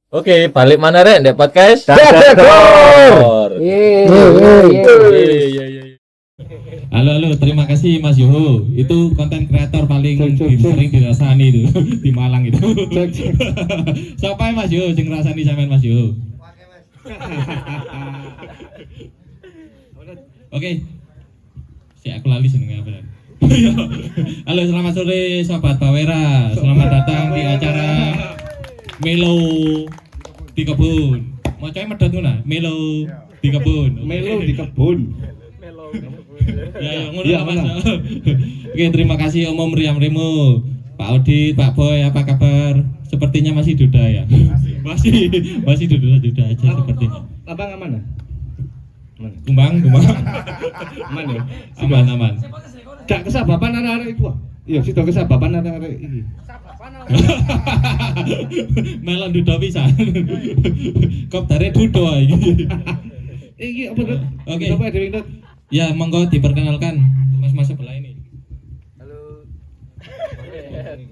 Oke, balik mana Rek? Ndek podcast. Dadador. Iya. Halo, terima kasih Mas Yoho. Itu konten kreator paling sering dirasani itu di Malang itu. Siapa Mas Yoho sing ngrasani sampean Mas Yoho? Oke. Aku lali seneng apa. Halo, selamat sore Sobat Bawera. Selamat datang di acara Melo di kebun. Mau coy medot ngono Melo di kebun. Melo di kebun. Ya, ngono Mas. Oke, terima kasih Om Riam Remo, Pak Audit, Pak Boy, apa kabar? Sepertinya masih duda ya. Masih duda aja sepertinya. Abang aman ya? Kumbang. Aman ya? Aman. Gak kesabapan arek-arek iku. Iya, sida kesabapan arek-arek iki. Melon duda pisan. Kop dare duda iki. Iki apa Dut? Oke. Apa Dewi Dut? Ya, monggo diperkenalkan Mas sebelah ini. Halo.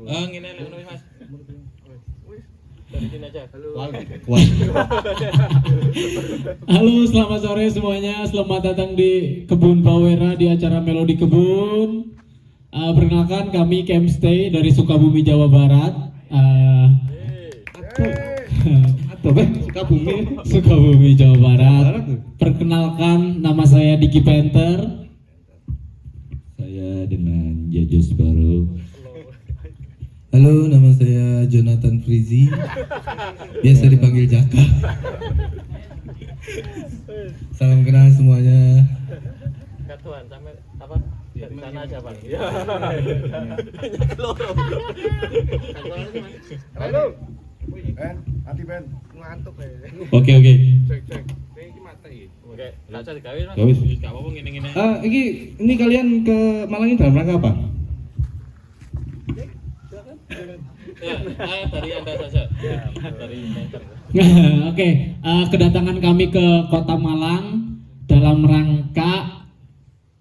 Ngene lho Mas. Dari sini aja. Halo. Kuat. Halo, selamat sore semuanya. Selamat datang di Kebun Bawera di acara Melodi Kebun. Perkenalkan kami Campstay dari Sukabumi, Jawa Barat. Sukabumi, Jawa Barat. Perkenalkan, nama saya Diki Panther. Saya dengan Jajos Baro. Halo, nama saya Jonathan Frizi. Biasa dipanggil Jaka. Salam kenal semuanya. Katuan sampai apa? Dari sana aja, Bang. Ya. Halo. Ben, hati Ben. Ngantuk ya. Oke. Cek. Ini mata iki. Oke, enggak usah digawe, Mas. Gawis. Enggak apa-apa ngene-ngene. Ini kalian ke Malang ini dalam rangka apa? Ya, dari Anda saja. Ya, dari Panther. Oke, kedatangan kami ke Kota Malang dalam rangka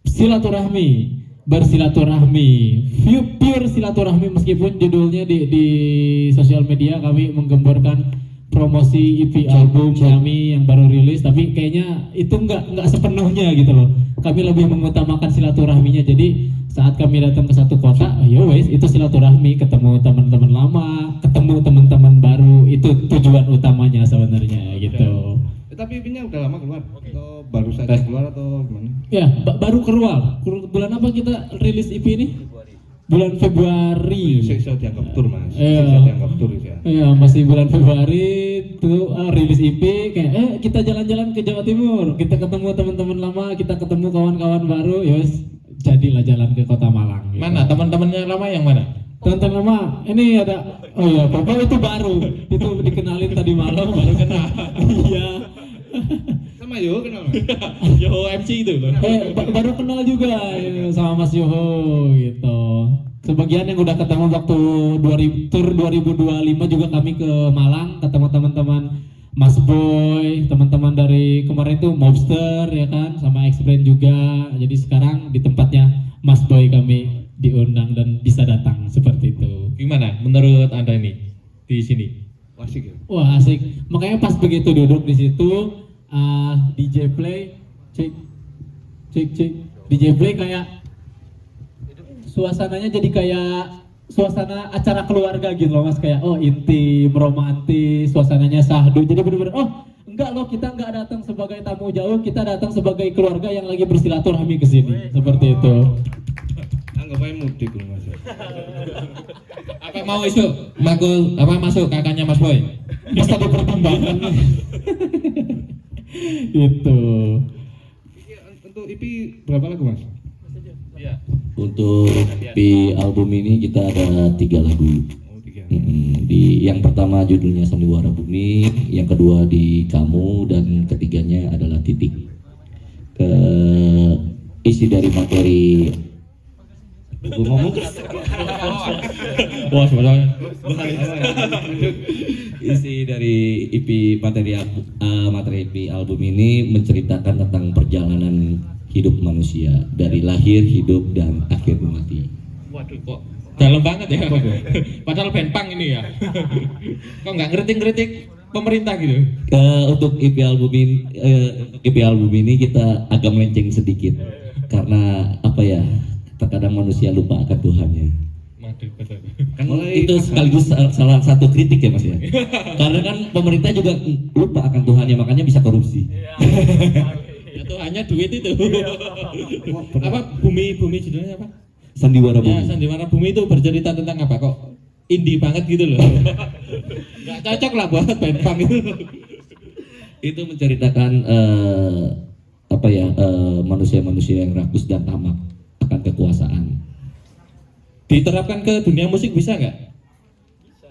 bersilaturahmi, pure silaturahmi, meskipun judulnya di sosial media kami menggemborkan promosi EP album kami yang baru rilis, tapi kayaknya itu nggak sepenuhnya gitu loh. Kami lebih mengutamakan silaturahminya. Jadi saat kami datang ke satu kota, ya wes itu silaturahmi, ketemu teman-teman lama, ketemu teman-teman baru, itu tujuan utamanya sebenarnya gitu. Tapi IP-nya udah lama keluar atau baru saja keluar atau gimana? Ya, baru keluar. Bulan apa kita rilis EP ini? Bulan Februari. Saya dianggap tur Mas. Iya. Saya dianggap tur ya. Iya, masih bulan Februari tuh rilis EP kayak kita jalan-jalan ke Jawa Timur, kita ketemu teman-teman lama, kita ketemu kawan-kawan baru, yos jadilah jalan ke Kota Malang. Gitu. Mana teman-temannya lama yang mana? Teman-teman lama, ini ada, oh iya, Bapak itu baru, itu dikenalin tadi malam, baru kenal. Iya. Sama Yo kenal Mas? Yoho MC itu loh. Baru kenal juga ya, sama Mas Yoho gitu. Sebagian yang udah ketemu waktu tur 2025 juga kami ke Malang, ketemu teman-teman Mas Boy, teman-teman dari kemarin itu Mobster ya kan, sama X-Brand juga. Jadi sekarang di tempatnya Mas Boy kami diundang dan bisa datang seperti itu. Gimana menurut Anda ini di sini? Asik ya. Wah asik. Makanya pas begitu duduk di situ, DJ play, cek, DJ play kayak suasananya jadi kayak suasana acara keluarga gitu loh Mas, kayak intim, romantis, suasananya syahdu. Jadi bener-bener enggak loh, kita enggak datang sebagai tamu jauh, kita datang sebagai keluarga yang lagi bersilaturahmi ke sini. Seperti itu. Anggap aja mudik loh Mas. Apa mau isu masuk kakaknya Mas Boy? Pas ada perkembangan. Itu. Untuk IP berapa lagu Mas? Iya. Untuk di album ini kita ada 3 lagu. Oh 3. Yang pertama judulnya Sandiwara Bumi, yang kedua di Kamu, dan ketiganya adalah Titik. Isi dari materi Wah, sebenarnya. Isi dari materi EP album ini menceritakan tentang perjalanan hidup manusia dari lahir, hidup, dan akhir mati. Waduh, kok dalam banget ya. Padahal band punk ini ya. Kok nggak ngeritik-ngeritik pemerintah gitu. Untuk EP album ini kita agak melenceng sedikit karena apa ya, terkadang manusia lupa akan Tuhannya. Waduh, betul. Kan itu sekaligus salah satu kritik ya Mas ya. Karena kan pemerintah juga lupa akan Tuhannya, makanya bisa korupsi. Ya tuh hanya duit itu. Apa bumi judulnya apa? Sandiwara Ya, Bumi. Sandiwara Bumi itu bercerita tentang apa kok? Indie banget gitu loh. Gak cocok lah buat band punk itu. Itu menceritakan apa ya, manusia-manusia yang rakus dan tamak akan kekuasaan. Diterapkan ke dunia musik bisa nggak?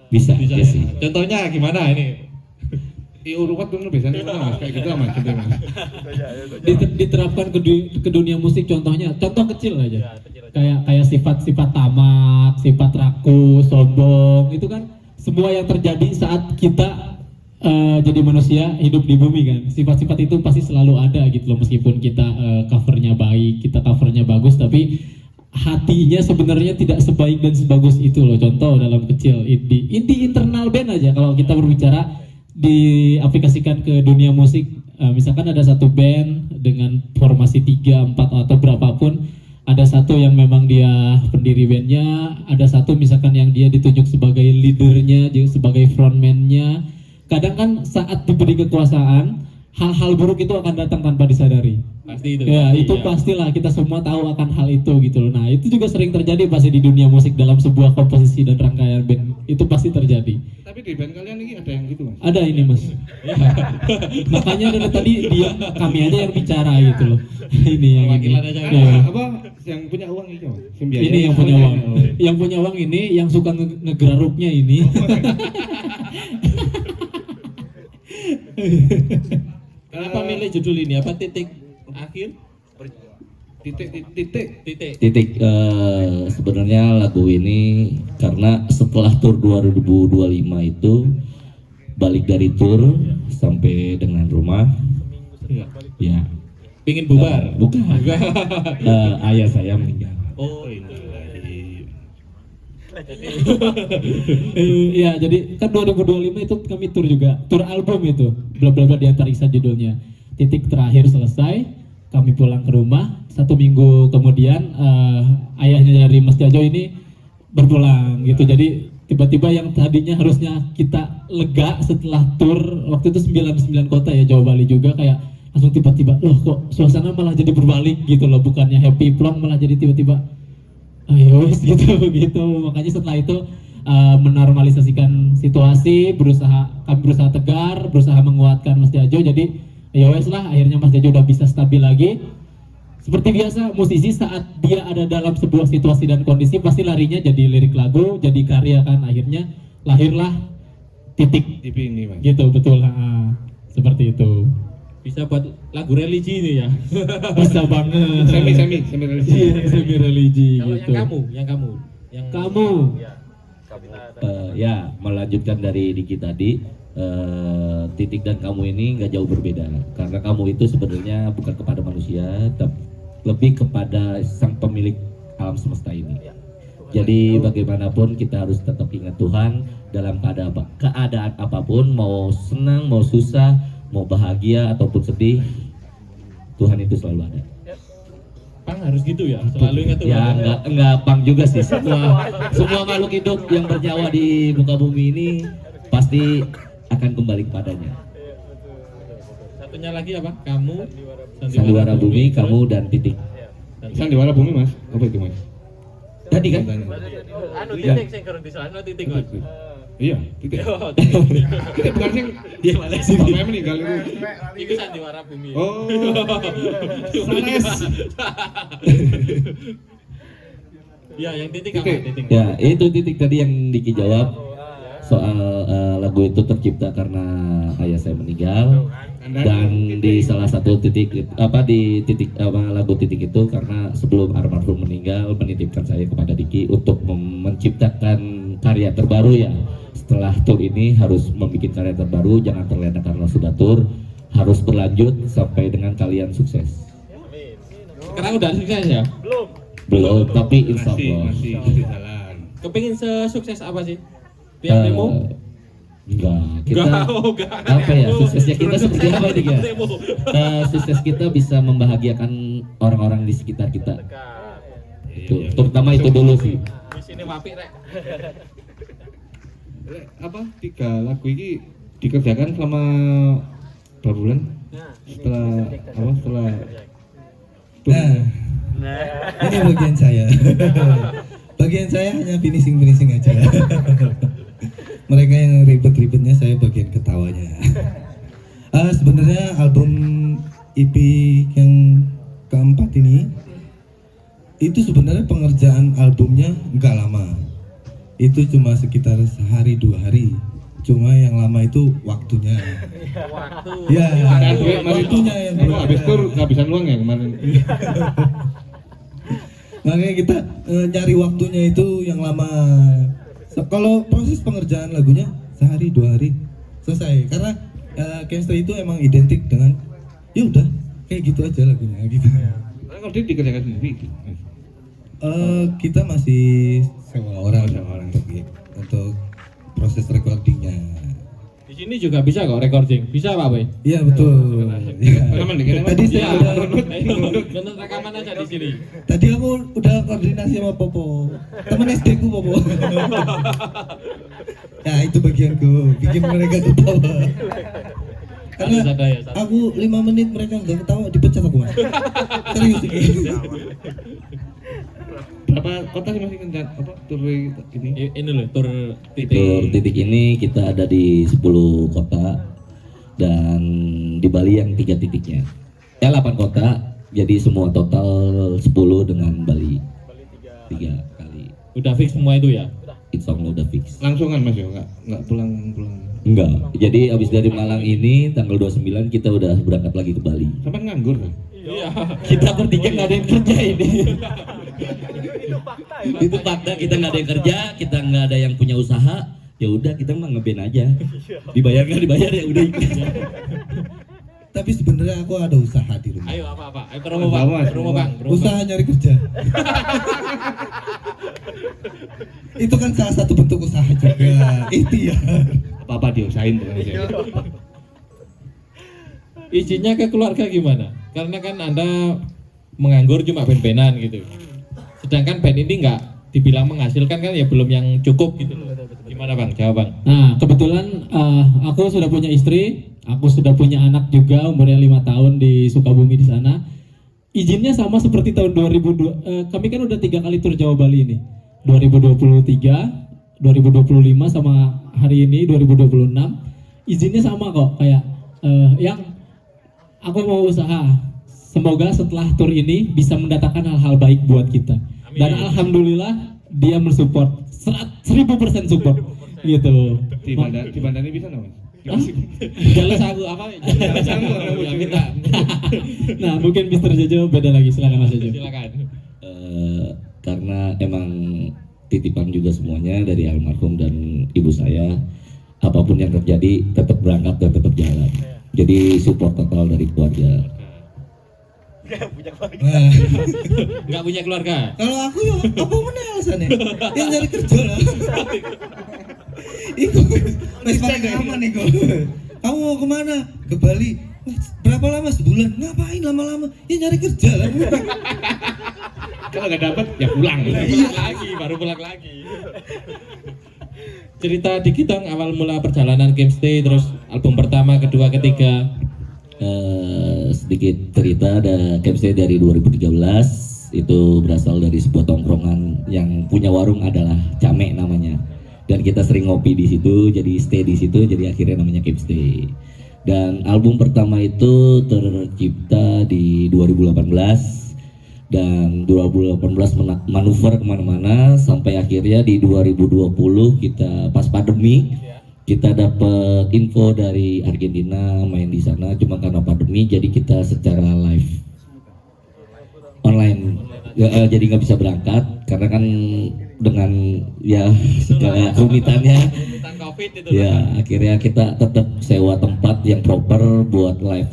Bisa Bisa. ya sih. Contohnya gimana ini? Urupat dulu biasanya Mas, kayak gitu Mas, gitu Mas. Diterapkan ke dunia musik, contohnya contoh kecil aja, kayak sifat-sifat tamak, sifat rakus, sombong, itu kan semua yang terjadi saat kita jadi manusia hidup di bumi kan. Sifat-sifat itu pasti selalu ada gitu loh, meskipun kita covernya baik, kita covernya bagus, tapi hatinya sebenarnya tidak sebaik dan sebagus itu loh. Contoh dalam kecil, indie internal band aja kalau kita berbicara diaplikasikan ke dunia musik, misalkan ada satu band dengan formasi 3, 4 atau berapapun, ada satu yang memang dia pendiri bandnya, ada satu misalkan yang dia ditunjuk sebagai leadernya, sebagai frontman-nya. Kadang kan saat diberi kekuasaan, hal-hal buruk itu akan datang tanpa disadari. Pasti itu. Ya, pasti, itu ya. pastilah, kita semua tahu akan hal itu gitu loh. Nah, itu juga sering terjadi pasti di dunia musik dalam sebuah komposisi dan rangkaian band. Itu pasti terjadi. Tapi di band kalian ini ada yang gitu Mas? Ada ini Mas. Makanya dari tadi dia kami aja yang bicara gitu loh. Ini yang ini. Perwakilan aja. Ya. Apa yang punya uang itu Mas? Simbiaya. Ini yang punya uang. Yang punya uang ini yang suka ngegeraruknya ini. Kenapa milih judul ini? Apa titik akhir? Titik. Sebenarnya lagu ini karena setelah tour 2025 itu balik dari tour sampai dengan rumah, ya Pingin bubar? bukan. Ayah saya meninggal. Oh ini. Iya, jadi kan 2025 itu kami tur juga, tur album itu, bla bla bla di antariksa judulnya. Titik terakhir selesai, kami pulang ke rumah. 1 minggu kemudian ayahnya dari Mas Jajo ini berpulang gitu. Jadi tiba-tiba yang tadinya harusnya kita lega setelah tur, waktu itu 99 kota ya, Jawa Bali juga, kayak langsung tiba-tiba loh kok suasana malah jadi berbalik gitu loh, bukannya happy plong malah jadi tiba-tiba ayo gitu gitu. Makanya setelah itu menormalisasikan situasi, kami berusaha tegar, berusaha menguatkan Mas Jajo. Jadi ya wes lah, akhirnya Mas Jajo udah bisa stabil lagi. Seperti biasa musisi saat dia ada dalam sebuah situasi dan kondisi pasti larinya jadi lirik lagu, jadi karya kan. Akhirnya lahirlah titik TV ini Mas. gitu, betul. Seperti itu. Bisa buat lagu religi ini ya. Bisa banget. Semi religi. Iya, semi religi Kalau gitu. yang Kamu. Ya melanjutkan dari Diki tadi, titik dan kamu ini nggak jauh berbeda karena kamu itu sebenarnya bukan kepada manusia tapi lebih kepada sang pemilik alam semesta ini. Jadi bagaimanapun kita harus tetap ingat Tuhan dalam keadaan apapun, mau senang, mau susah, mau bahagia ataupun sedih, Tuhan itu selalu ada. Pang harus gitu ya, selalu ingat Tuhan. Ya enggak pang juga sih, semua makhluk hidup yang bernyawa di muka bumi ini pasti akan kembali kepadanya. Satunya lagi apa? Kamu, Sandiwara Bumi, kamu dan titik. Sandiwara Bumi Mas. Apa itu Mas? Tadi kan? Anu titik sing kurang disana titik Mas. Iya, titik. Yo, Titik bukan sing Dia mana sih? bapaknya meninggal itu. Iku Sandiwara Bumi. Oh. Sanes. Ya, yang titik apa? Titik. Titik. Ya, itu titik tadi yang Diki jawab soal lagu itu tercipta karena ayah saya meninggal. Dan di salah satu titik lagu titik itu karena sebelum almarhum meninggal menitipkan saya kepada Diki untuk menciptakan karya terbaru ya. Setelah tur ini harus membuat karya terbaru, jangan terlena karena sudah tur, harus berlanjut sampai dengan kalian sukses. Sekarang udah sukses ya? Belum, tapi insya Allah. Masih jalan. Kepingin sesukses apa sih? Tiap demo? Enggak, kita Enggak. apa ya, suksesnya kita seperti apa nih ya? Sukses kita bisa membahagiakan orang-orang di sekitar kita. Itu, terutama itu dulu sih. Di sini wapi rek. Apa 3 lagu ini dikerjakan selama berapa bulan? Setelah apa? Setelah Ini bagian saya. Bagian saya hanya finishing aja. Mereka yang ribet-ribetnya, saya bagian ketawanya. Sebenarnya album EP yang keempat ini itu sebenarnya pengerjaan albumnya nggak lama. Itu cuma sekitar sehari 2 hari. Cuma yang lama itu waktunya. Ya, waktunya yang belum habis ada. tur kehabisan uang ya kemarin. Makanya kita nyari waktunya itu yang lama. Kalau proses pengerjaan lagunya sehari 2 hari selesai. Karena chemistry itu emang identik dengan ya udah kayak gitu aja lagunya gitu. Kalau dia dikerjakan sendiri. Kita masih sewa orang untuk proses recordingnya. Di sini juga bisa kok recording. Bisa Pak Boy? Iya betul. Ya. Rekaman dikit, Mas. Tadi saya udah Nonton rekaman aja di sini. Tadi aku udah koordinasi sama Popo, temen SD ku Popo. Ya itu bagianku, bikin mereka ketawa. Karena Harus ada ya, satu. aku 5 menit mereka nggak ketawa dipecat aku mas. Serius ini. Berapa kota sih masih kerjaan apa tur ini? Ini loh tur Tur titik ini kita ada di 10 kota dan di Bali yang 3 titiknya. 8 kota, jadi semua total 10 dengan Bali. 3 kali. udah fix semua itu ya. Insya Allah udah fix. Langsungan Mas ya, nggak pulang. Enggak. Jadi abis dari Malang ini tanggal 29 kita udah berangkat lagi ke Bali. Sampai nganggur kan? Iya. Kita bertiga nggak ada yang kerja ini. Itu fakta, kita nggak ada yang kerja, kita nggak ada yang punya usaha. Ya udah kita mah ngeband aja. Dibayar nggak dibayar ya udah. Tapi sebenarnya aku ada usaha di rumah. Ayo apa? Ayo promo Bang. Promo Bang. Usaha nyari kerja. Itu kan salah satu bentuk usaha juga. Ikhtiar. Apa-apa diusahain tuh. Izinnya ke keluarga gimana? Karena kan Anda menganggur cuma band-bandan gitu. Sedangkan band ini nggak dibilang menghasilkan kan ya belum yang cukup gitu. Gimana Bang? Jawab Bang. Nah kebetulan aku sudah punya istri, aku sudah punya anak juga umurnya 5 tahun di Sukabumi di sana. Izinnya sama seperti tahun 2002. Kami kan udah 3 kali tur Jawa Bali ini. 2023, 2025 sama hari ini 2026. Izinnya sama kok kayak yang aku mau usaha. Semoga setelah tur ini bisa mendatangkan hal-hal baik buat kita. Amin. Dan alhamdulillah dia mensupport 1000% support gitu. Di bandar ini bisa nggak Mas? Jelas aku apa? Jelas aku ya minta. Nah mungkin Mister Jojo beda lagi, silakan Mas Jojo. Silakan. Karena emang titipan juga semuanya dari almarhum dan ibu saya. Apapun yang terjadi tetap berangkat dan tetap jalan. Jadi support total dari keluarga. Nah, Nggak punya keluarga. kalau aku ya apa mana alasannya? Yang nyari kerja lah. Iku masih paling aman nih kok. Kamu mau kemana? Ke Bali. Berapa lama? Sebulan. Ngapain lama-lama? Ya nyari kerja lah. Kalau nggak dapat ya pulang. Pulang lagi, baru pulang lagi. Cerita dikit dong awal mula perjalanan Camstay, terus album pertama, kedua, ketiga. Sedikit cerita, ada Camstay dari 2013. Itu berasal dari sebuah tongkrongan yang punya warung adalah Came namanya. Dan kita sering ngopi di situ, jadi stay di situ, jadi akhirnya namanya Camstay. Dan album pertama itu tercipta di 2018 dan 2018 manuver kemana-mana sampai akhirnya di 2020 kita pas pandemi kita dapat info dari Argentina main di sana, cuma karena pandemi jadi kita secara live online ya, jadi nggak bisa berangkat karena kan dengan ya segala kerumitannya Tentang COVID itu. ya akhirnya kita tetap sewa tempat yang proper buat live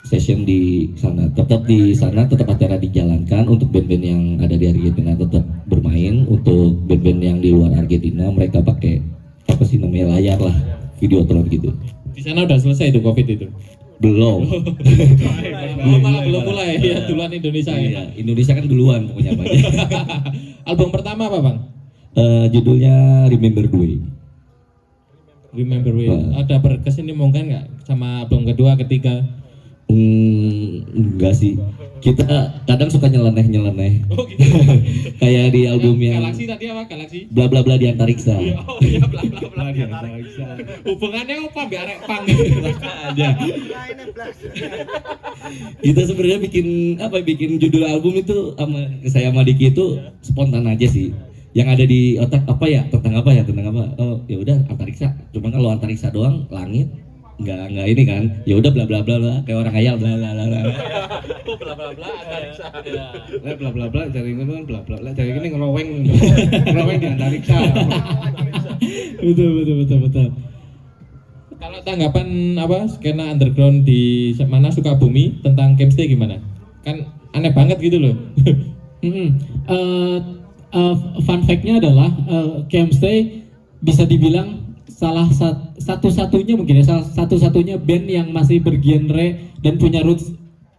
session di sana, tetap di sana, tetap acara dijalankan untuk band-band yang ada di Argentina tetap bermain, untuk band-band yang di luar Argentina mereka pakai apa sih namanya layar lah, videotron gitu. Di sana udah selesai itu Covid itu. Belum. Oh, malah belum mulai ya duluan Indonesia Iya, ya. Indonesia kan duluan pokoknya Pak. Album pertama apa Bang? Judulnya Remember the Way. Remember We. Ada berkesinambungan nggak sama album kedua, ketiga? Enggak sih. Kita kadang suka nyeleneh. Oh gitu. Kayak di album yang Galaxy tadi apa? Galaxy? bla bla bla di antariksa. Oh iya, bla bla bla di antariksa. Hubungannya apa biar arek pang aja. Kita sebenarnya bikin judul album itu saya sama Diki itu spontan aja sih. Yang ada di otak tentang apa? Oh ya udah antariksa. Cuma kalau antariksa doang langit nggak ini kan. Ya udah bla bla bla bla kayak orang ngayal bla bla bla bla. Bla bla bla antariksa. Lah bla bla bla cari ngono kan bla bla bla cari ini ngeloweng di antariksa. Betul. Kalau tanggapan skena underground di mana Sukabumi tentang Kemstay gimana? Kan aneh banget gitu loh. Fun fact-nya adalah Kemstay bisa dibilang satu-satunya band yang masih bergenre dan punya roots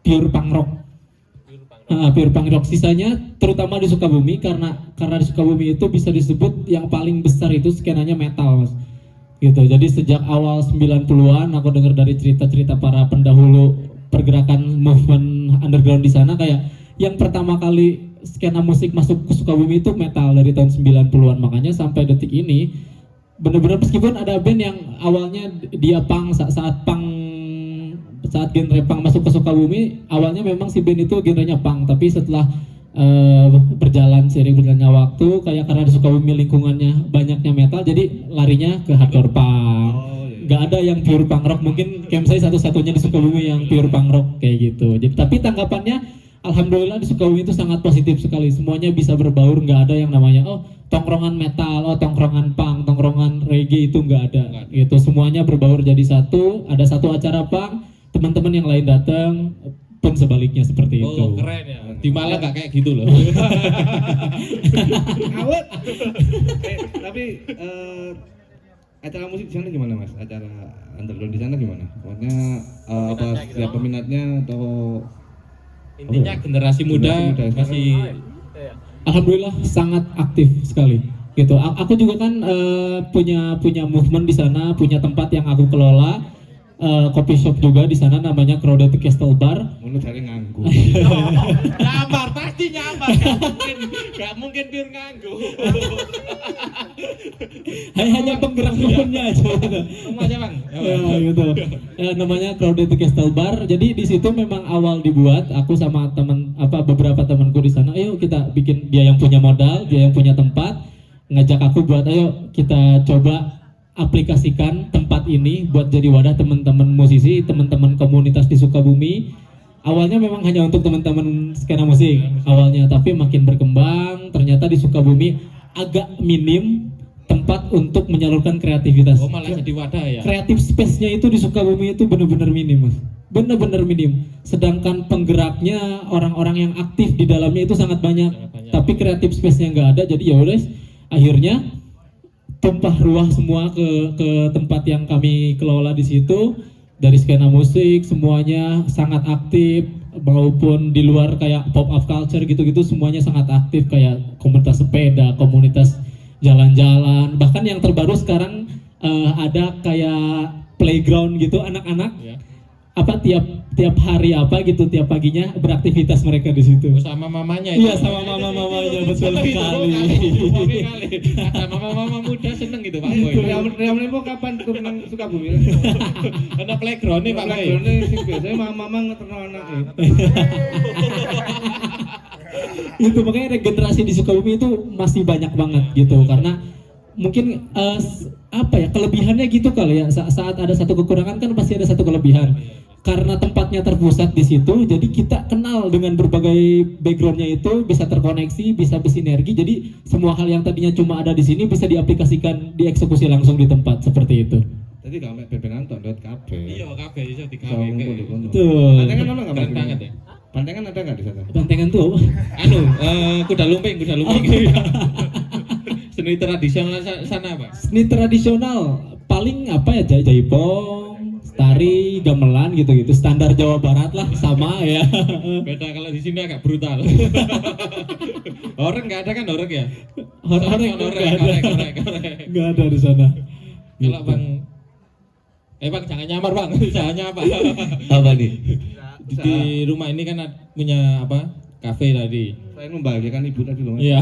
pure punk rock. Pure punk rock. Sisanya terutama di Sukabumi karena di Sukabumi itu bisa disebut yang paling besar itu skenanya metal, Mas. Gitu. Jadi sejak awal 90-an aku dengar dari cerita-cerita para pendahulu pergerakan movement underground di sana, kayak yang pertama kali skena musik masuk ke Sukabumi itu metal dari tahun 90-an. Makanya sampai detik ini bener-bener meskipun ada band yang awalnya dia punk saat genre punk masuk ke Sukabumi, awalnya memang si band itu genrenya punk, tapi setelah berjalannya waktu, kayak karena di Sukabumi lingkungannya banyaknya metal, jadi larinya ke hardcore punk. Gak ada yang pure punk rock, mungkin Kemstay satu-satunya di Sukabumi yang pure punk rock kayak gitu. Jadi, tapi tanggapannya alhamdulillah di Sukabumi itu sangat positif sekali, semuanya bisa berbaur, nggak ada yang namanya tongkrongan metal, tongkrongan punk, tongkrongan reggae, itu nggak ada. Gitu, semuanya berbaur jadi satu. Ada satu acara punk, teman-teman yang lain datang, pun sebaliknya seperti itu. Oh keren ya. Di Malang nggak kayak gitu loh. Awet. Tapi acara musik di sana gimana Mas? Acara underground di sana gimana? Maksudnya siapa peminatnya atau Intinya generasi muda masih alhamdulillah sangat aktif sekali. Gitu. Aku juga kan punya movement di sana, punya tempat yang aku kelola. Coffee shop juga di sana namanya Crowded Castle Bar. menurut cari nganggu. nyamar, pasti nyamar. Gak mungkin pure nganggu. Hanya penggerak movementnya aja. Semuanya Bang. Ya, gitu. Namanya Crowded Castle Bar. Jadi di situ memang awal dibuat. Aku sama beberapa temanku di sana. Ayo kita bikin, dia yang punya modal, dia yang punya tempat, ngajak aku buat ayo kita coba aplikasikan tempat ini buat jadi wadah teman-teman musisi, teman-teman komunitas di Sukabumi. Awalnya memang hanya untuk teman-teman skena musik awalnya, tapi makin berkembang. Ternyata di Sukabumi agak minim tempat untuk menyalurkan kreativitas. Oh malah jadi wadah ya. Kreatif space-nya itu di Sukabumi itu benar-benar minim, Mas. Benar-benar minim. Sedangkan penggeraknya, orang-orang yang aktif di dalamnya itu sangat banyak. Tapi kreatif space-nya nggak ada. Jadi ya udah, akhirnya tumpah ruah semua ke tempat yang kami kelola di situ. Dari skena musik semuanya sangat aktif, maupun di luar kayak pop up culture gitu-gitu semuanya sangat aktif, kayak komunitas sepeda, komunitas jalan-jalan. Bahkan yang terbaru sekarang ada kayak playground gitu anak-anak. Ya. Tiap hari tiap paginya beraktivitas mereka di situ. Oh, sama mamanya itu. Iya, sama mama-mamanya, betul sekali. Ada mama-mama muda seneng gitu Pak Boy. Riam Lempo kapan turun nang Sukabumi? Ada playground nih Pak Boy. Playground sing biasanya mama ngeterno anake. Itu makanya regenerasi di Sukabumi itu masih banyak banget gitu, karena mungkin kelebihannya gitu kali ya. Saat ada satu kekurangan kan pasti ada satu kelebihan. Karena tempatnya terpusat di situ, jadi kita kenal dengan berbagai backgroundnya itu, bisa terkoneksi, bisa bersinergi. Jadi semua hal yang tadinya cuma ada di sini bisa diaplikasikan, dieksekusi langsung di tempat seperti itu. Jadi kalau mek bebenan tonton kafe. Iya kafe iso digawe. Sama ngumpul di kono. Betul. Bantengan ono enggak Keren banget ya. Bantengan ada enggak di sana? Bantengan tuh apa? Kuda lumping. Seni tradisional sana Pak. Seni tradisional paling apa ya, jaipong, tari, gamelan gitu-gitu, standar Jawa Barat lah, sama ya. Beda kalau di sini agak brutal. Orang nggak ada kan orang ya? Orang Korek. nggak ada di sana. Kalau bang, bang jangan nyamar bang, jangan nyamar. Apa nih? Di rumah ini kan punya apa? Kafe tadi. Selain membahagiakan ibu tadi loh Mas. Iya.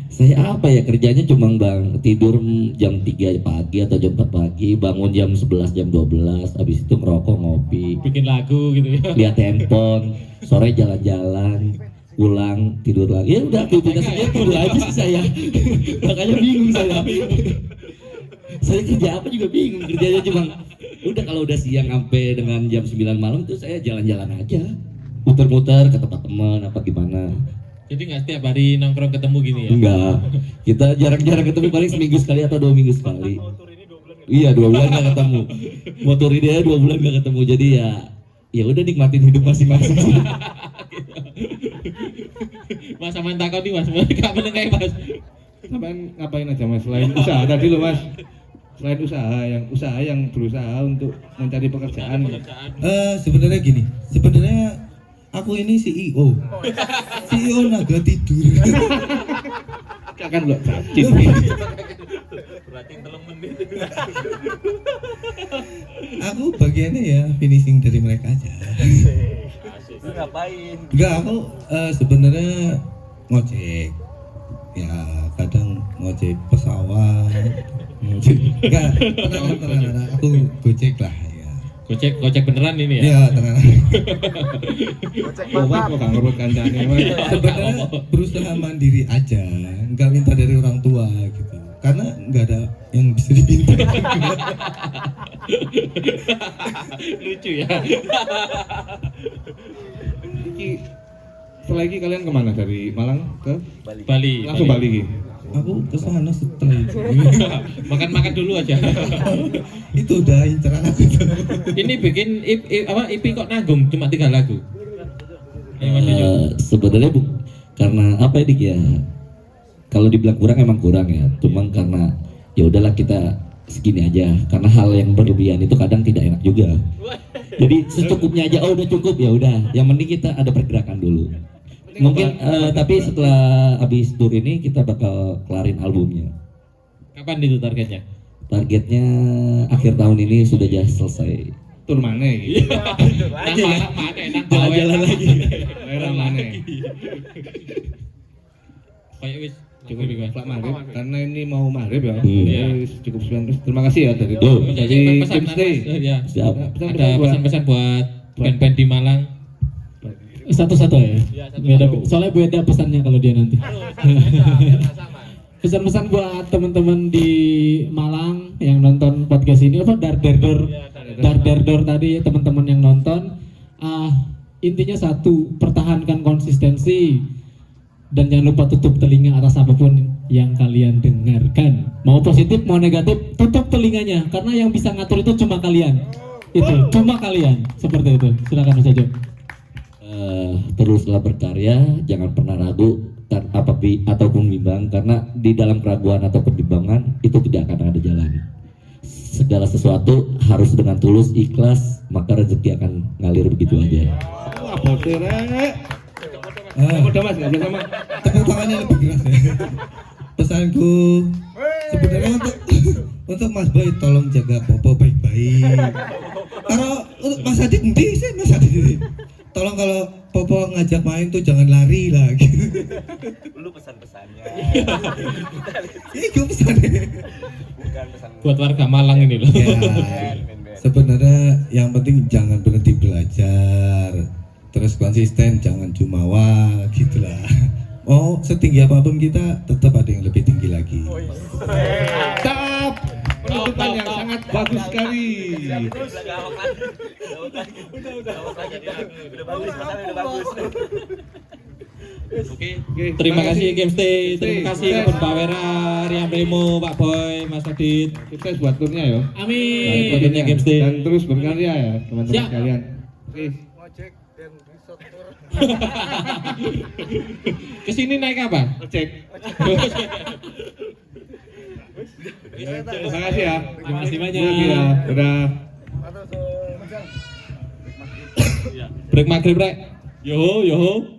Saya apa ya, kerjanya cuma bang tidur jam 3 pagi atau jam 4 pagi, bangun jam 11 jam 12, habis itu ngerokok, ngopi, Bikin lagu gitu ya. lihat handphone, sore jalan-jalan, pulang tidur lagi. Ya udah, aktivitasnya itu aja sih saya. Makanya bingung saya. Saya kerja apa juga bingung, kerjanya cuma udah kalau udah siang sampai dengan jam 9 malam itu saya jalan-jalan aja, muter-muter ke tempat teman apa gimana. Jadi nggak setiap hari nongkrong ketemu gini ya? Enggak, kita jarang-jarang ketemu, paling seminggu sekali atau 2 minggu sekali. Iya, 2 bulan nggak ketemu. Motor dia 2 bulan nggak ketemu, jadi ya udah nikmatin hidup masing-masing. Mas sama takut nih mas, nggak menengai mas. Sampai ngapain aja Mas selain usaha tadi loh Mas? Selain usaha yang berusaha untuk mencari pekerjaan. Sebenarnya gini, sebenarnya aku ini CEO. CEO naga tidur. Kan lo cacing. Berarti telemen nih. Aku bagiannya ya finishing dari mereka aja. Lu ngapain? Enggak, aku sebenarnya ngojek. Ya kadang ngojek pesawat. Enggak, tenang, aku gojek lah ya. Gocek beneran ini ya? Ya tenang. Kok gak ngerut kancane Mas? Sebenarnya berusaha mandiri aja, nggak minta dari orang tua gitu. Karena nggak ada yang bisa diminta. Lucu ya. Iki setelah ini kalian kemana dari Malang ke Bali. langsung Bali? Aku kesana setelah itu. Makan dulu aja. Itu udah inceran aku. Ini bikin IP kok nanggung cuma 3 lagu. Mas Jojo. Sebenarnya karena apa ya Dik ya, kalau dibilang kurang emang kurang ya, cuma karena ya udahlah kita segini aja, karena hal yang berlebihan itu kadang tidak enak juga. Jadi secukupnya aja, oh udah cukup ya udah, yang penting kita ada pergerakan dulu. Mungkin tapi setelah habis tur ini kita bakal kelarin albumnya. Kapan itu targetnya? Targetnya akhir tahun ini sudah selesai. Tur mana gitu? Aja ya. Mana Jalan-jalan lagi. Daerah mana? Kayak wis cukup juga. Pak Maghrib, karena ini mau Maghrib ya. Iya. Wis cukup 19. Terima kasih ya dari Jadi pesan Tim Stay. ya. Siap. Ada pesan-pesan buat band-band di Malang. Satu-satu ya. Iya, satu-satu. Nggak ada, soalnya beda pesannya kalau dia nanti. Pesan-pesan buat teman-teman di Malang yang nonton podcast ini apa dar tadi teman-teman yang nonton, intinya satu, pertahankan konsistensi dan jangan lupa tutup telinga atas apapun yang kalian dengarkan, mau positif mau negatif, tutup telinganya karena yang bisa ngatur itu cuma kalian. Itu cuma kalian, seperti itu. Silakan Mas Jojo. Teruslah berkarya, jangan pernah ragu ataupun bimbang, karena di dalam keraguan atau kebimbangan itu tidak akan ada jalan. Segala sesuatu harus dengan tulus, ikhlas, maka rezeki akan ngalir begitu aja. Wah, bodoh rek. Udah Mas, nggak boleh sama. Tepuk tangannya lebih keras ya. Pesanku sebenarnya untuk Mas Boy, tolong jaga Popo baik-baik. Kalau untuk Mas Adik nanti sih Mas Adik. Tolong kalau Popo ngajak main tuh jangan lari lah gitu. Lu pesan-pesannya. Ini gue pesannya. Bukan pesan. Buat warga Malang ini loh. Ya, sebenarnya yang penting jangan berhenti belajar, terus konsisten, jangan jumawa gitulah. Oh, setinggi apapun kita tetap ada yang lebih tinggi lagi. Cap. Penutupan yang sangat bagus sekali. Udah bagus. Oke, terima kasih Game Stay, terima kasih Kebun Pawera, Riam Remo, Pak Boy, Mas Adit. Sukses buat turnya ya. Amin. Baik, Turnya Game Stay. Dan terus berkarya ya teman-teman Siap. sekalian. Oke. Kesini naik apa? Cek. Terima kasih ya. Terima kasih banyak. Lagi ya. Udah. Break maghrib rek. Yoho, yoho.